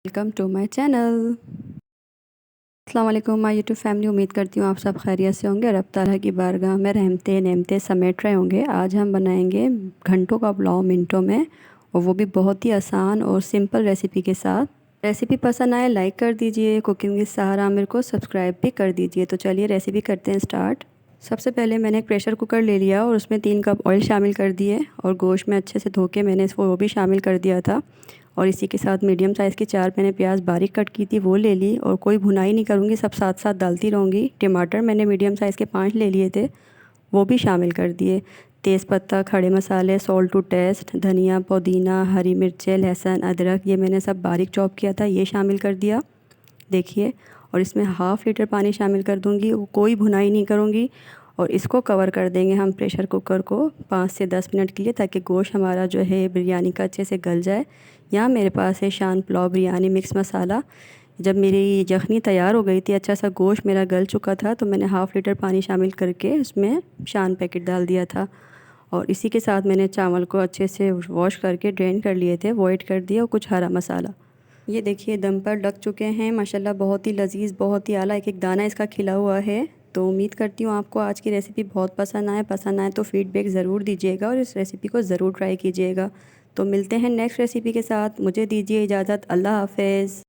Welcome to my channel. अस्सलाम वालेकुम my YouTube family. उम्मीद करती हूँ आप सब खैरियत से होंगे और रब ताला की बारगाह में रहमतें नेमतें समेट रहे होंगे। आज हम बनाएंगे घंटों का पुलाव मिनटों में, और वो भी बहुत ही आसान और सिंपल रेसिपी के साथ। रेसिपी पसंद आए लाइक कर दीजिए, कुकिंग विद सहारा आमिर को सब्सक्राइब भी कर दीजिए। तो चलिए रेसिपी करते हैं स्टार्ट। सबसे पहले मैंने एक प्रेशर कुकर ले लिया और उसमें 3 कप ऑयल शामिल कर दिए, और गोश्त में अच्छे से धो के मैंने इसको वो भी शामिल कर दिया था। और इसी के साथ मीडियम साइज़ की 4 मैंने प्याज बारीक कट की थी वो ले ली, और कोई भुनाई नहीं करूँगी, सब साथ साथ डालती रहूँगी। टमाटर मैंने मीडियम साइज़ के 5 ले लिए थे, वो भी शामिल कर दिए। तेज़पत्ता, खड़े मसाले, सॉल्ट टू टेस्ट, धनिया, पुदीना, हरी मिर्चें, लहसुन, अदरक, ये मैंने सब बारीक चॉप किया था, ये शामिल कर दिया। देखिए, और इसमें हाफ़ लीटर पानी शामिल कर दूँगी, कोई भुनाई नहीं करूँगी। और इसको कवर कर देंगे हम प्रेशर कुकर को 5 से 10 मिनट के लिए, ताकि गोश्त हमारा जो है बिरयानी का अच्छे से गल जाए। यहाँ मेरे पास है शान पुलाव बिरयानी मिक्स मसाला। जब मेरी यखनी तैयार हो गई थी, अच्छा सा गोश्त मेरा गल चुका था, तो मैंने हाफ़ लीटर पानी शामिल करके उसमें शान पैकेट डाल दिया था। और इसी के साथ मैंने चावल को अच्छे से वॉश करके ड्रेन कर लिए थे, वो ऐड कर दिया, और कुछ हरा मसाला। ये देखिए दम पर लग चुके हैं माशाल्लाह, बहुत ही लजीज, बहुत ही आला, एक एक दाना इसका खिला हुआ है। तो उम्मीद करती हूँ आपको आज की रेसिपी बहुत पसंद आए तो फीडबैक ज़रूर दीजिएगा और इस रेसिपी को ज़रूर ट्राई कीजिएगा। तो मिलते हैं नेक्स्ट रेसिपी के साथ, मुझे दीजिए इजाज़त, अल्लाह हाफ़िज़।